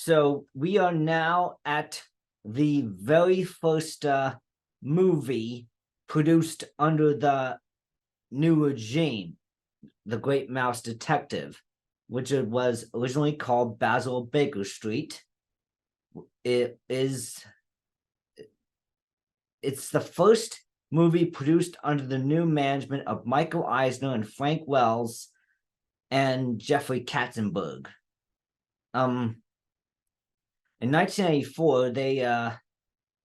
So we are now at the very first movie produced under the new regime, The Great Mouse Detective, which it was originally called Basil Baker Street. It's the first movie produced under the new management of Michael Eisner and Frank Wells and Jeffrey Katzenburg. In 1984, they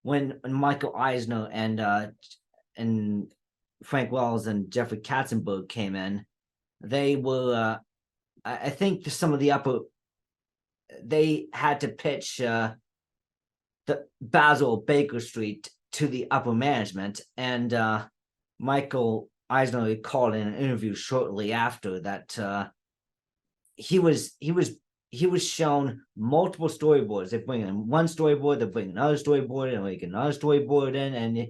when Michael Eisner and Frank Wells and Jeffrey Katzenberg came in, they were I think some of the they had to pitch the Basil Baker Street to the upper management, and Michael Eisner recalled in an interview shortly after that he was shown multiple storyboards. They bring in one storyboard, they bring another storyboard, and like another storyboard in, and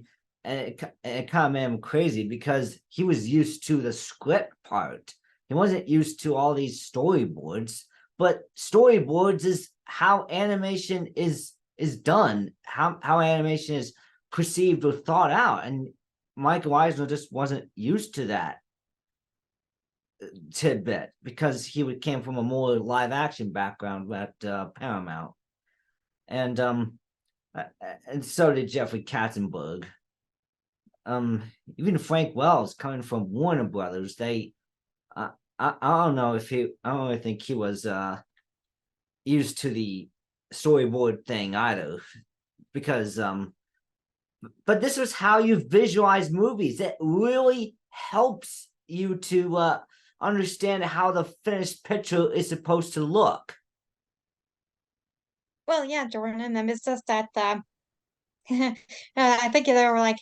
it kind of made him crazy because he was used to the script part. He wasn't used to all these storyboards, but storyboards is how animation is done, how animation is perceived or thought out, and Michael Eisner just wasn't used to that tidbit because he came from a more live action background at Paramount, and so did Jeffrey Katzenberg. Even Frank Wells, coming from Warner Brothers, I don't know if I don't really think he was used to the storyboard thing either, because but this was how you visualize movies. It really helps you to understand how the finished picture is supposed to look. Well, yeah, Jordan, and it's just that I think they were like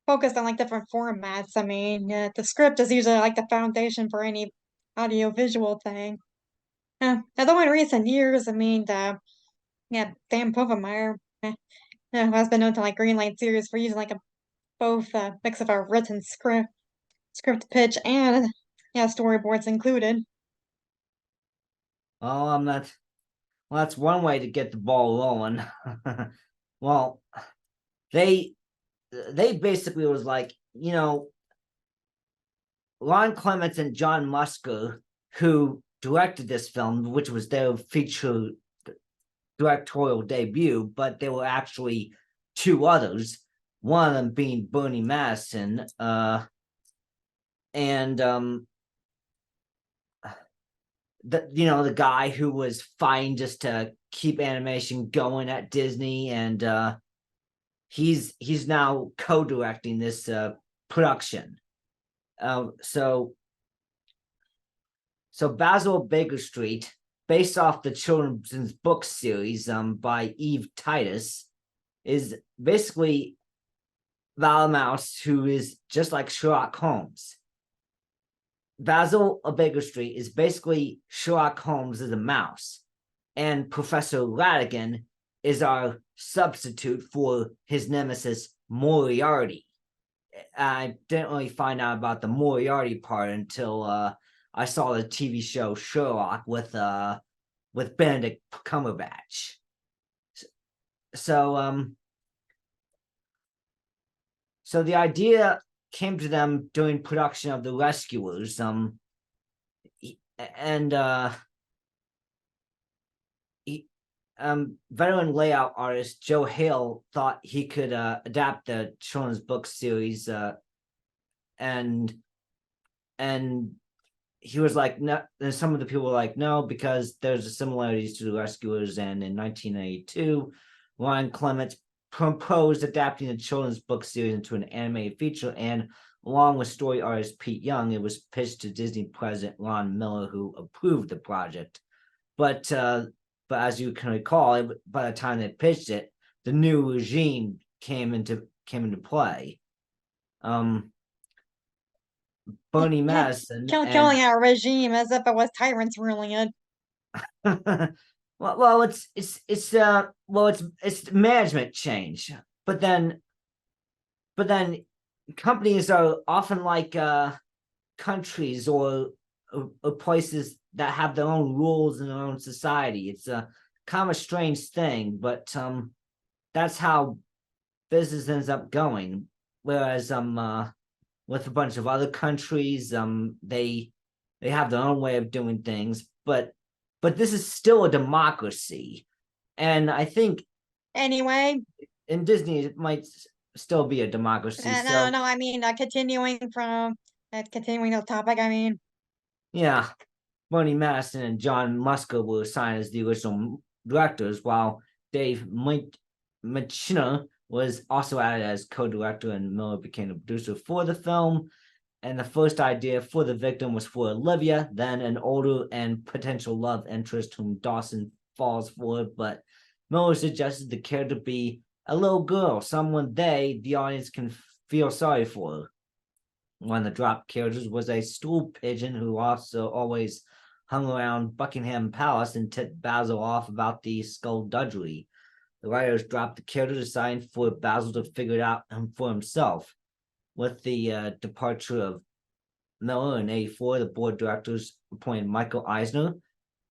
focused on like different formats. I mean, the script is usually like the foundation for any audio-visual thing. Although in recent years, I mean, Dan Povenmire has been known to like greenlight series for using like a both mix of a written script pitch, and storyboards included. Oh, I'm not. Well, that's one way to get the ball rolling. Well, they basically was like, Ron Clements and John Musker, who directed this film, which was their feature directorial debut, but there were actually two others, one of them being Bernie Madison, and the guy who was fighting just to keep animation going at Disney, and he's now co-directing this production. So Basil Baker Street, based off the children's book series by Eve Titus, is basically Val Mouse, who is just like Sherlock Holmes. Basil Baker Street is basically Sherlock Holmes as a mouse, and Professor Ratigan is our substitute for his nemesis Moriarty. I didn't really find out about the Moriarty part until I saw the TV show Sherlock with Benedict Cumberbatch. So the idea came to them during production of The Rescuers, and veteran layout artist Joe Hale thought he could adapt the children's book series, and he was like, no. And some of the people were like, no, because there's similarities to The Rescuers. And in 1982, Ron Clements proposed adapting the children's book series into an animated feature, and along with story artist Pete Young, it was pitched to Disney president Ron Miller, who approved the project. But as you can recall, by the time they pitched it, the new regime came into play. Bernie Madison Killing our regime as if it was tyrants ruling it. well, it's management change, but then companies are often like countries or places that have their own rules in their own society. It's kind of a strange thing, but that's how business ends up going. Whereas with a bunch of other countries, they have their own way of doing things, but this is still a democracy, and I think Anyway, in Disney it might still be a democracy. no, So no, I mean, continuing the topic, I mean, yeah, Bernie Madison and John Musker were assigned as the original directors, while Dave Michner was also added as co-director, and Miller became the producer for the film. And the first idea for the victim was for Olivia, then an older and potential love interest whom Dawson falls for, but Miller suggested the character be a little girl, someone the audience, can feel sorry for. One of the drop characters was a stool pigeon who also always hung around Buckingham Palace and tipped Basil off about the skullduggery. The writers dropped the character, deciding for Basil to figure it out for himself. With the departure of Miller in '84, the board of directors appointed Michael Eisner,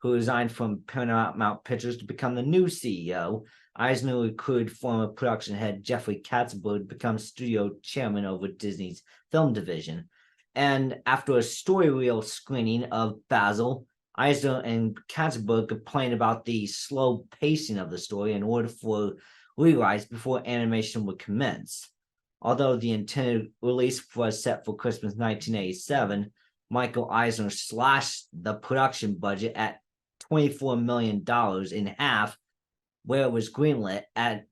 who resigned from Paramount Pictures, to become the new CEO. Eisner recruited former production head Jeffrey Katzenburg to become studio chairman over Disney's film division. And after a story reel screening of Basil, Eisner and Katzenburg complained about the slow pacing of the story in order for rewrites before animation would commence. Although the intended release was set for Christmas 1987, Michael Eisner slashed the production budget at $24 million in half, where it was greenlit at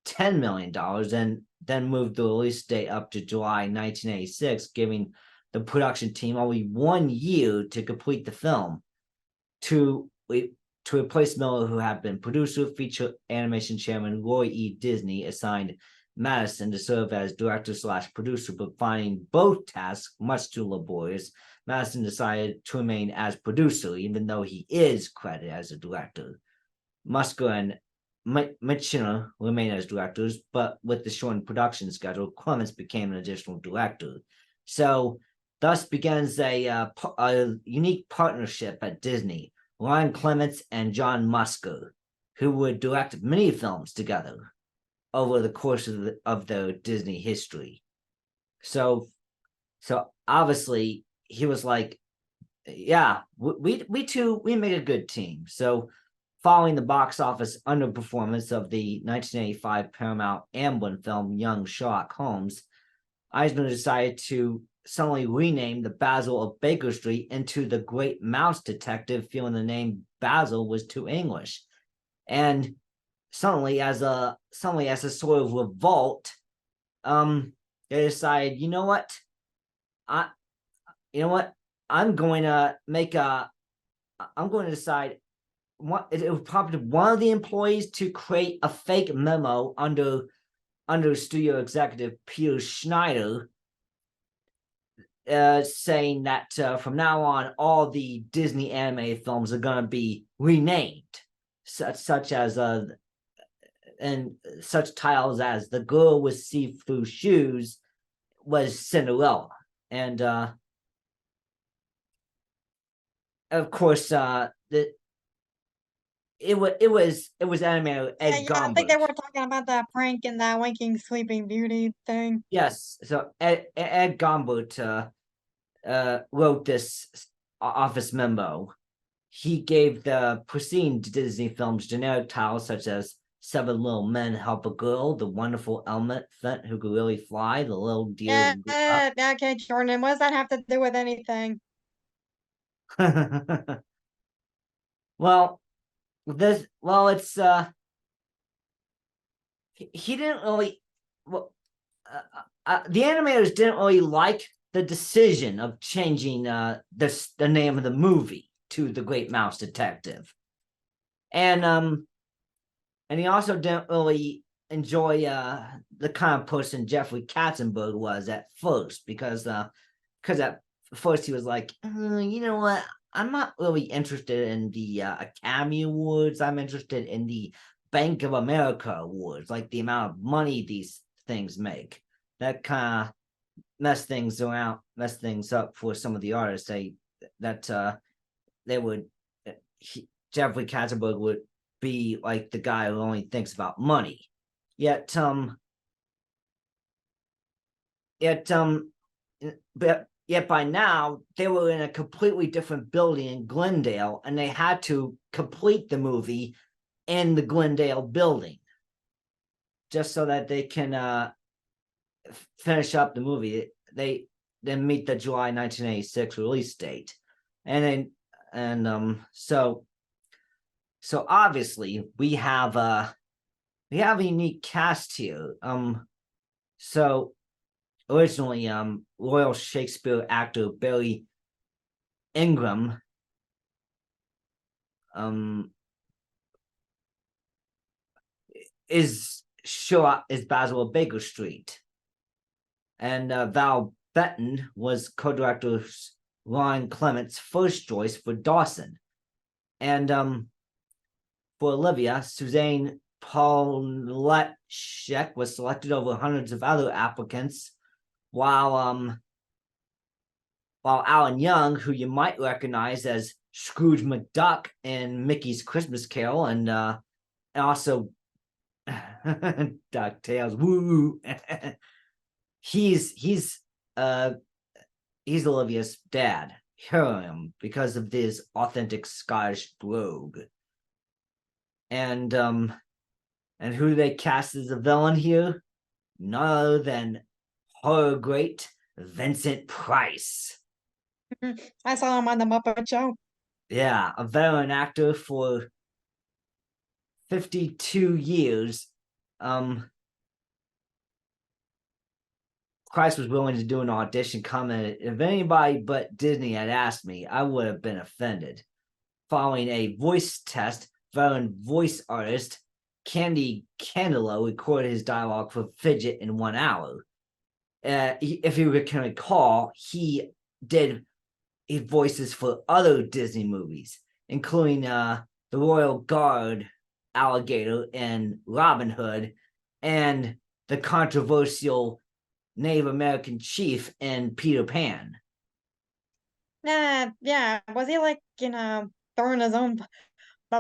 $10 million, and then moved the release date up to July 1986, giving the production team only 1 year to complete the film. To replace Miller, who had been producer, feature animation chairman Roy E. Disney assigned Madison to serve as director/producer, but finding both tasks much too laborious, Madison decided to remain as producer, even though he is credited as a director. Musker and Michener remain as directors, but with the shortened production schedule, Clements became an additional director. So, thus begins a unique partnership at Disney. Ryan Clements and John Musker, who would direct many films together over the course of their Disney history. So obviously he was like, yeah, we make a good team. So following the box office underperformance of the 1985 Paramount Amblin film Young Sherlock Holmes, Eisner decided to suddenly rename the Basil of Baker Street into the Great Mouse Detective, feeling the name Basil was too English. And suddenly, as a sort of revolt, they decide, you know what, I'm going to decide. It prompted one of the employees to create a fake memo under studio executive Peter Schneider, saying that from now on, all the Disney animated films are going to be renamed, such as and such titles as The Girl with See-Through Shoes was Cinderella. And of course, it was animated Ed yeah, I think they Gomberg. were talking about that prank and that winking sleeping beauty thing. Yes, so Ed Gomberg wrote this office memo. He gave the preceding Disney films generic titles such as Seven Little Men Help a Girl, The Wonderful Elephant Who Could Really Fly, The Little Deer Yeah, Who Grew Up. okay, Jordan, what does that have to do with anything? Well, it's he didn't really, well, the animators didn't really like the decision of changing the name of the movie to The Great Mouse Detective, and he also didn't really enjoy the kind of person Jeffrey Katzenberg was at first, because at first he was like, you know what, I'm not really interested in the Academy Awards. I'm interested in the Bank of America Awards, like the amount of money these things make. That kind of mess things up for some of the artists. They would Jeffrey Katzenberg would be like the guy who only thinks about money. Yet yet but yet by now they were in a completely different building in Glendale, and they had to complete the movie in the Glendale building just so that they can finish up the movie. They then meet the July 1986 release date, and so obviously we have a unique cast here. So originally, Royal Shakespeare actor Barry Ingram is Basil of Baker Street, and Val Benton was co-director Ron Clement's first choice for Dawson, and for Olivia, Suzanne Paulette was selected over hundreds of other applicants, while Alan Young, who you might recognize as Scrooge McDuck in Mickey's Christmas Carol, and also DuckTales, woo. he's Olivia's dad, Hiram, because of his authentic Scottish brogue. And who do they cast as a villain here? None other than horror great Vincent Price. I saw him on the Muppet Show. Yeah, a veteran actor for 52 years. Price was willing to do an audition, commented, if anybody but Disney had asked me, I would have been offended. Following a voice test, veteran voice artist Candy Candelo recorded his dialogue for Fidget in 1 hour. If you can recall, he did his voices for other Disney movies, including the Royal Guard alligator in Robin Hood, and the controversial Native American chief in Peter Pan. Yeah. Was he like, throwing his own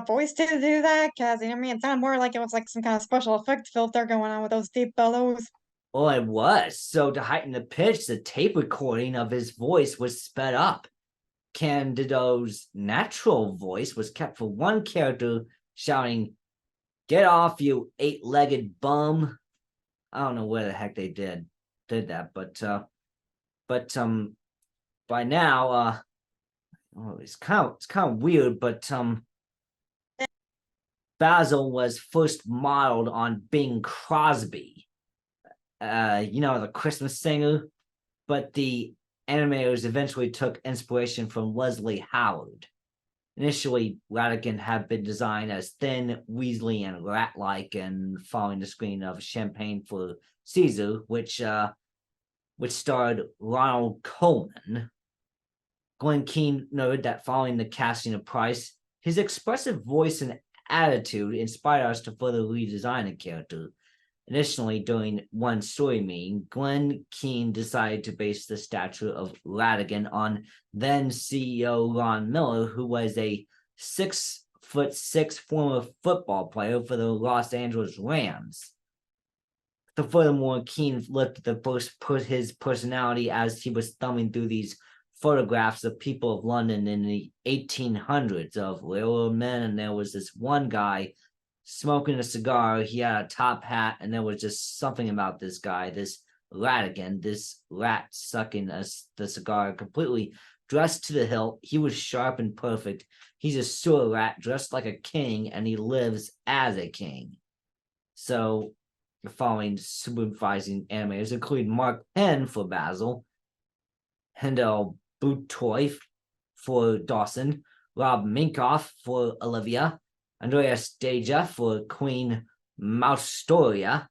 voice to do that? Because, it sounded more like it was like some kind of special effect filter going on with those deep bellows. Well, it was. So to heighten the pitch, the tape recording of his voice was sped up. Candido's natural voice was kept for one character shouting, "Get off, you 8-legged bum." I don't know where the heck they did that, but by now, it's kind of weird, but Basil was first modeled on Bing Crosby, the Christmas singer, but the animators eventually took inspiration from Leslie Howard. Initially, Ratigan had been designed as thin, weaselly, and rat-like, and following the screen of Champagne for Caesar, which starred Ronald Colman. Glenn Keane noted that following the casting of Price, his expressive voice and attitude inspired us to further redesign the character. Additionally, during one story meeting, Glenn Keane decided to base the stature of Ratigan on then CEO Ron Miller, who was a 6'6" former football player for the Los Angeles Rams. Furthermore, Keane looked at his personality as he was thumbing through these photographs of people of London in the 1800s of railroad men, and there was this one guy smoking a cigar. He had a top hat, and there was just something about this guy, this Ratigan, this rat sucking the cigar, completely dressed to the hilt. He was sharp and perfect. He's a sewer rat dressed like a king, and he lives as a king. So the following supervising animators include Mark Penn for Basil, Hendel Butoy for Dawson, Rob Minkoff for Olivia, Andreas Deja for Queen Moustoria,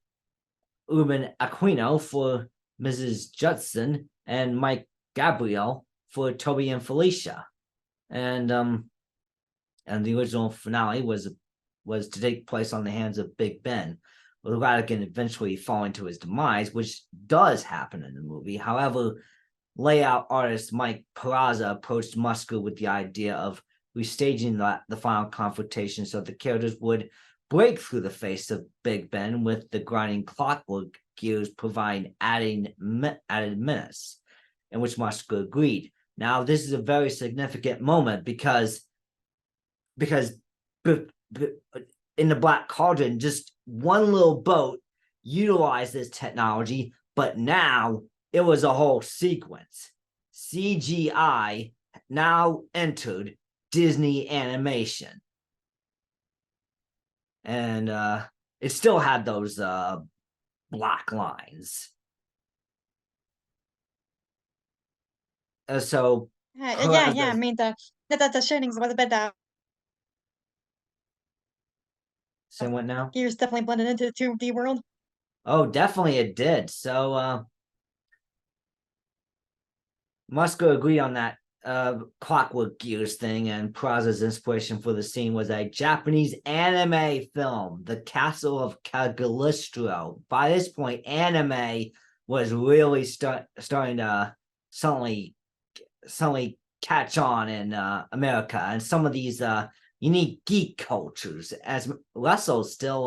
Ruben Aquino for Mrs. Judson, and Mike Gabriel for Toby and Felicia. And the original finale was to take place on the hands of Big Ben, with Ratigan eventually falling to his demise, which does happen in the movie. However, layout artist Mike Peraza approached Musker with the idea of restaging the final confrontation so the characters would break through the face of Big Ben, with the grinding clockwork gears providing added menace, in which Musker agreed. Now, this is a very significant moment because in the Black Cauldron, just one little boat utilized this technology, but now it was a whole sequence. CGI now entered Disney animation. And it still had those black lines. So yeah. I mean, the shootings was a bit. Say what now? Gears definitely blended into the 2D world. Oh, definitely it did. So Musker agreed on that clockwork gears thing, and Praza's inspiration for the scene was a Japanese anime film, The Castle of Cagliostro. By this point, anime was really starting to suddenly catch on in America, and some of these unique geek cultures. As Russell still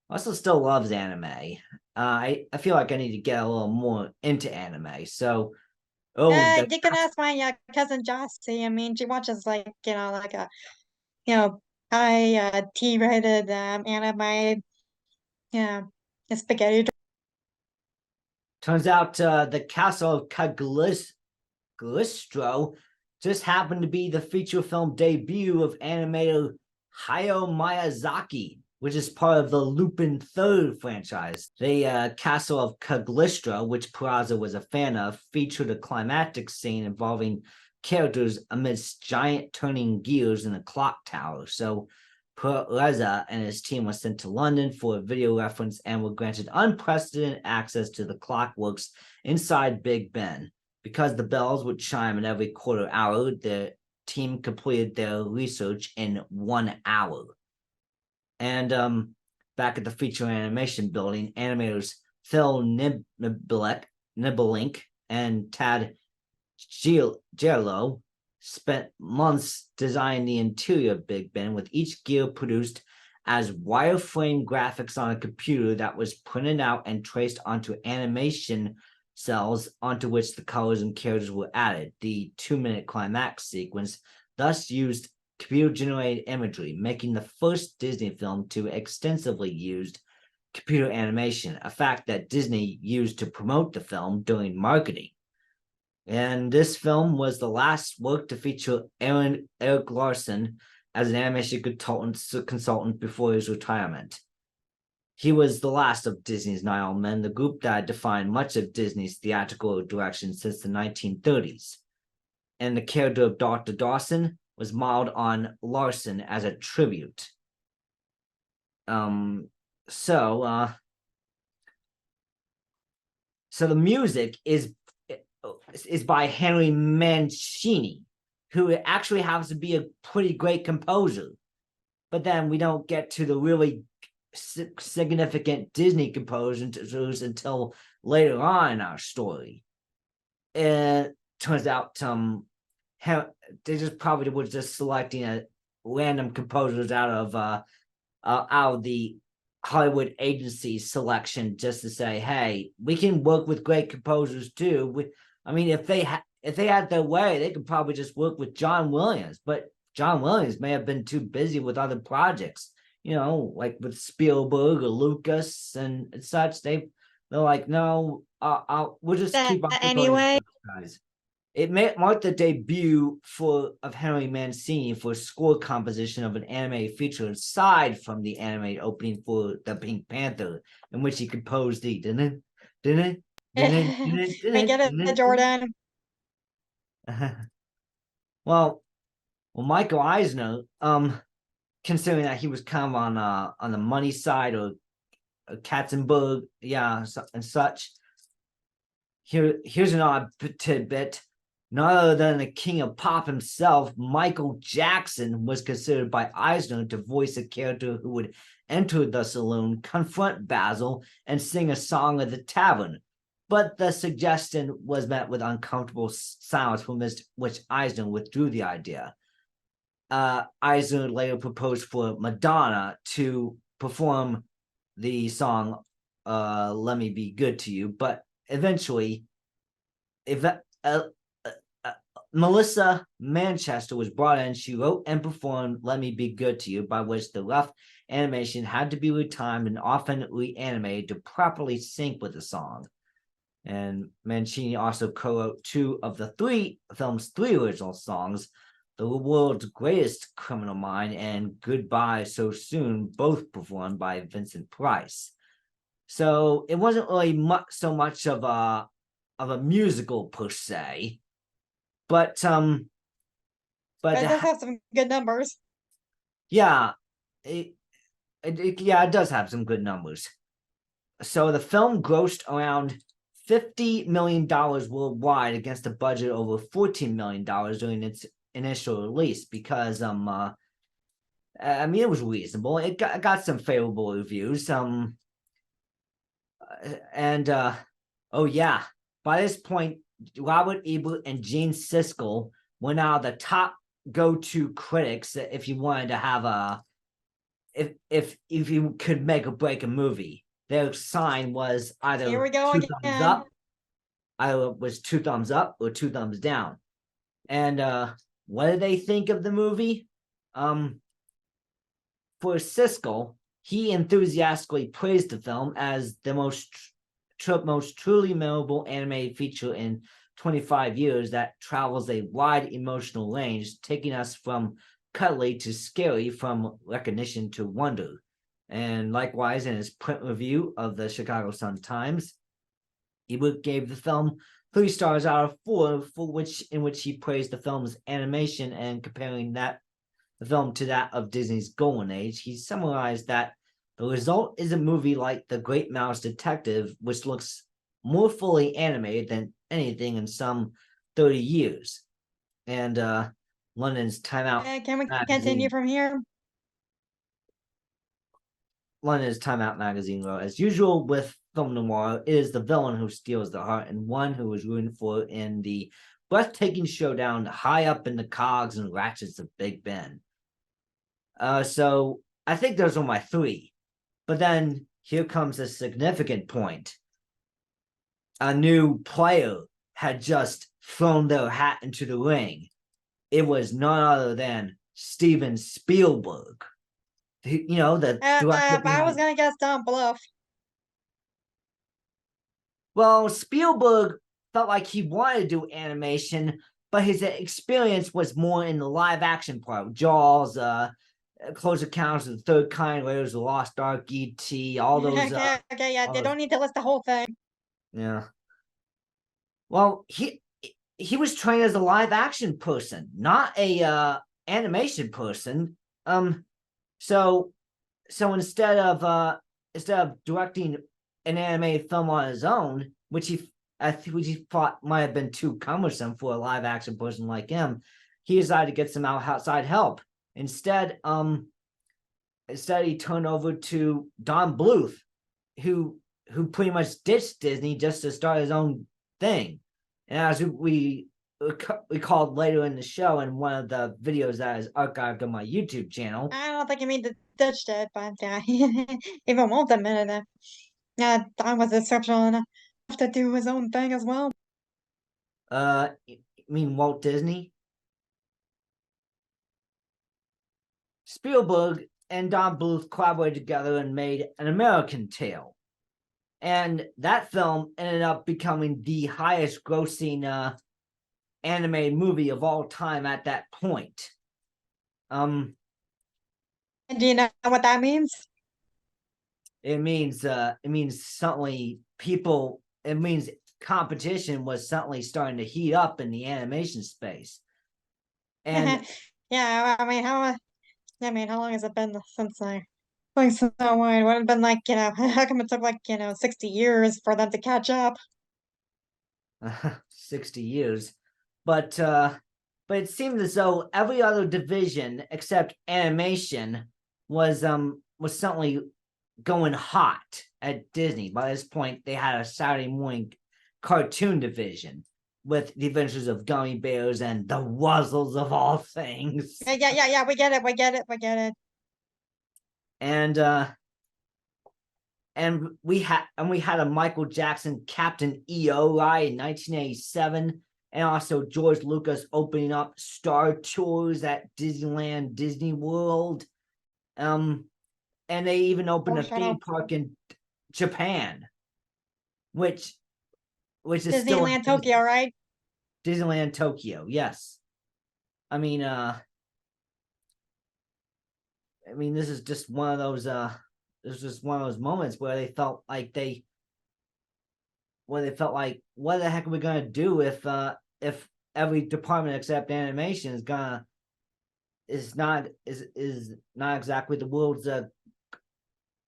loves anime. I feel like I need to get a little more into anime. So, You can ask my cousin Jossie. I mean, she watches like like a high T-rated anime. Yeah, spaghetti. turns out the Castle of Cagliostro just happened to be the feature film debut of animator Hayao Miyazaki, which is part of the Lupin III franchise. The Castle of Cagliostro, which Peraza was a fan of, featured a climactic scene involving characters amidst giant turning gears in a clock tower. So Peraza and his team were sent to London for a video reference and were granted unprecedented access to the clockworks inside Big Ben. Because the bells would chime at every quarter hour, the team completed their research in 1 hour. And back at the feature animation building, animators Phil Nibelink and Tad Gerlo spent months designing the interior of Big Ben, with each gear produced as wireframe graphics on a computer that was printed out and traced onto animation cells onto which the colors and characters were added. The 2-minute climax sequence thus used computer-generated imagery, making the first Disney film to extensively use computer animation, a fact that Disney used to promote the film during marketing. And this film was the last work to feature Eric Larson as an animation consultant before his retirement. He was the last of Disney's Nile Men, the group that defined much of Disney's theatrical direction since the 1930s. And the character of Dr. Dawson was modeled on Larson as a tribute. So the music is by Henry Mancini, who actually happens to be a pretty great composer. But then we don't get to the really significant Disney composers until later on in our story. It turns out they just probably were just selecting random composers out of the Hollywood agency selection, just to say, hey, we can work with great composers too. If they had their way, they could probably just work with John Williams, but John Williams may have been too busy with other projects, like with Spielberg or Lucas and such. They're like, no, we'll just keep on anyway. Guys. It marked the debut of Henry Mancini for score composition of an animated feature aside from the animated opening for the Pink Panther, in which he composed the We get it, Jordan. Well, Michael Eisner, considering that he was kind of on the money side, or Katzenburg, and such. Here's an odd tidbit. None other than the king of pop himself, Michael Jackson, was considered by Eisner to voice a character who would enter the saloon, confront Basil, and sing a song at the tavern. But the suggestion was met with uncomfortable silence, from which Eisner withdrew the idea. Eisner later proposed for Madonna to perform the song "Let Me Be Good to You," but eventually, Melissa Manchester was brought in. She wrote and performed "Let Me Be Good to You," by which the rough animation had to be retimed and often reanimated to properly sync with the song. And Mancini also co-wrote two of the film's three original songs, "The World's Greatest Criminal Mind" and "Goodbye So Soon," both performed by Vincent Price. So it wasn't really so much of a musical per se, but it does have some good numbers. yeah, it does have some good numbers. So the film grossed around $50 million worldwide against a budget of over $14 million during its initial release, because I mean, it was reasonable. It got some favorable reviews. Oh yeah, by this point, Robert Ebert and Gene Siskel were now the top go-to critics if you wanted to have if you could make or break a movie. Their sign was either Here we go two again. thumbs up, either was two thumbs up or two thumbs down. And what did they think of the movie? For Siskel, he enthusiastically praised the film as the most truly memorable animated feature in 25 years that travels a wide emotional range, taking us from cuddly to scary, from recognition to wonder. And likewise, in his print review of the Chicago Sun-Times, Ebert gave the film 3 stars out of 4, in which he praised the film's animation and comparing the film to that of Disney's Golden Age. He summarized that the result is a movie like The Great Mouse Detective, which looks more fully animated than anything in some 30 years. And London's Time Out Can we magazine continue from here? London's Time Out magazine wrote, "As usual with film noir, it is the villain who steals the heart, and one who is rooting for in the breathtaking showdown high up in the cogs and ratchets of Big Ben." So I think those are my 3. But then here comes a significant point. A new player had just thrown their hat into the ring. It was none other than Steven Spielberg. You know, the director I was behind. gonna guess Don Bluff. Well, Spielberg felt like he wanted to do animation, but his experience was more in the live action part. Jaws, Close Encounters of the Third Kind, Raiders of the Lost Ark, E.T., all those. Okay, yeah, All they those, don't need to list the whole thing. yeah. Well, he was trained as a live action person, not a animation person. So instead of directing an animated film on his own, which he thought might have been too cumbersome for a live action person like him, he decided to get some outside help. Instead, he turned over to Don Bluth, who pretty much ditched Disney just to start his own thing. And as we called later in the show in one of the videos that is archived on my YouTube channel. I don't think you mean to ditch it, but yeah, even won't admit it. Yeah, Don was exceptional enough to do his own thing as well. You mean Walt Disney? Spielberg and Don Bluth collaborated together and made An American Tail. And that film ended up becoming the highest grossing animated movie of all time at that point. And do you know what that means? It means suddenly it means competition was suddenly starting to heat up in the animation space. And yeah, I mean, how long has it been since like so wide? Would have been like, how come it took like, 60 years for them to catch up? 60 years. But it seemed as though every other division except animation was suddenly going hot at Disney. By this point, they had a Saturday morning cartoon division. with the Adventures of Gummy Bears and the Wuzzles of all things. Yeah. We get it. And we had a Michael Jackson Captain EO ride in 1987, and also George Lucas opening up Star Tours at Disneyland, Disney World. And they even opened a theme park in Japan, which is still in Disneyland Tokyo, right? Disneyland Tokyo. Yes, I mean, this is just one of those. This is just one of those moments where they felt like what the heck are we gonna do if every department except animation is not exactly the world's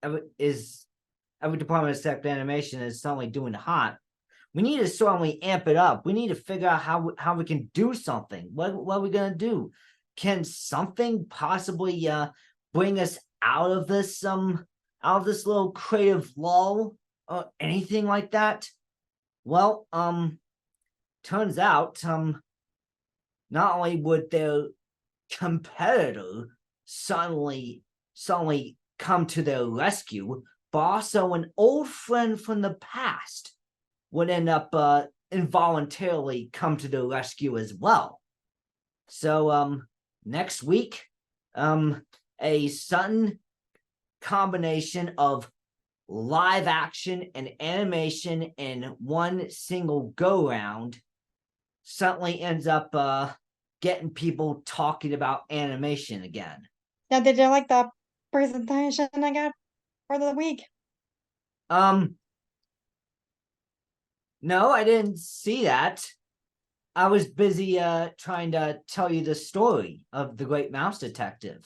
every department except animation is suddenly doing hot. We need to suddenly amp it up. We need to figure out how we can do something. What are we gonna do? Can something possibly bring us out of this little creative lull or anything like that? Well, turns out not only would their competitor suddenly come to their rescue, but also an old friend from the past would end up involuntarily come to their rescue as well. So next week, a sudden combination of live action and animation in one single go round suddenly ends up getting people talking about animation again. Yeah, did you like the presentation I got for the week? No, I didn't see that. I was busy trying to tell you the story of the Great Mouse Detective.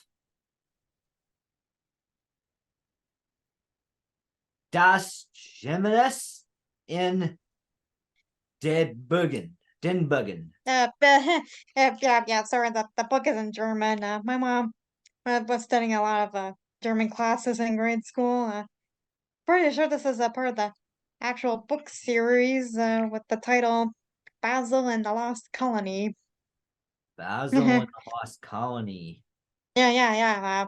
Das Gemeines in Den Bergen. Yeah. Sorry, the book is in German. My mom was studying a lot of German classes in grade school. Pretty sure this is a part of the actual book series with the title Basil and the Lost Colony. Basil and the Lost Colony. Yeah.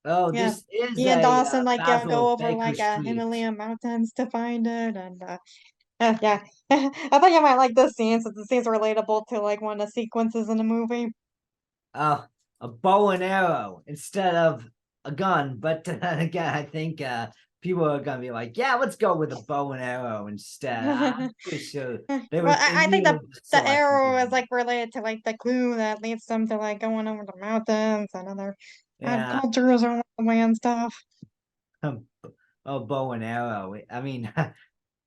Oh, Yeah. this is Me and a Dawson like Basil go over Baker like Street. Himalayan mountains to find it, and yeah. I thought you might like this scene since the scene's relatable to like one of the sequences in the movie. Oh, a bow and arrow instead of a gun. But then again, I think people are gonna be like, "Yeah, let's go with a bow and arrow instead." I'm pretty sure Well, they I think knew the the selection. arrow is like related to like the clue that leads them to like going over the mountains and other Yeah, cultures around the way and stuff. a bow and arrow. I mean,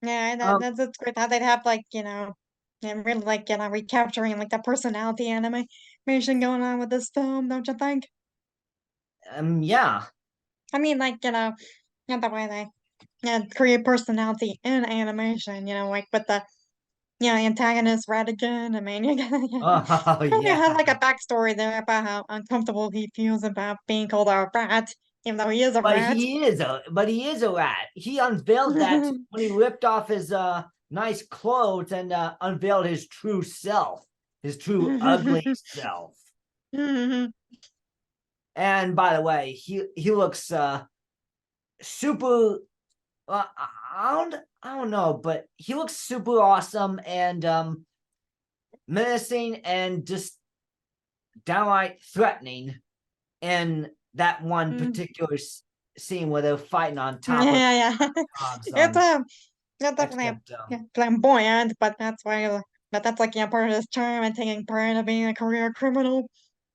Yeah, um, that's great how they'd have like, and really like, recapturing like the personality animation going on with this film, don't you think? yeah. I mean, like, not the way they create personality in animation, like with the antagonist Radigan. I mean, Oh, probably yeah. has like a backstory there about how uncomfortable he feels about being called a rat, even though he is a rat. He is a rat. He unveiled that when he ripped off his nice clothes and unveiled his true self, his true ugly self. And by the way, he looks super. I don't know, but he looks super awesome and menacing and just downright threatening in that one particular scene where they're fighting on top of Yeah. dogs It's on definitely except flamboyant, but that's why, but that's like part of his charm and taking pride of being a career criminal.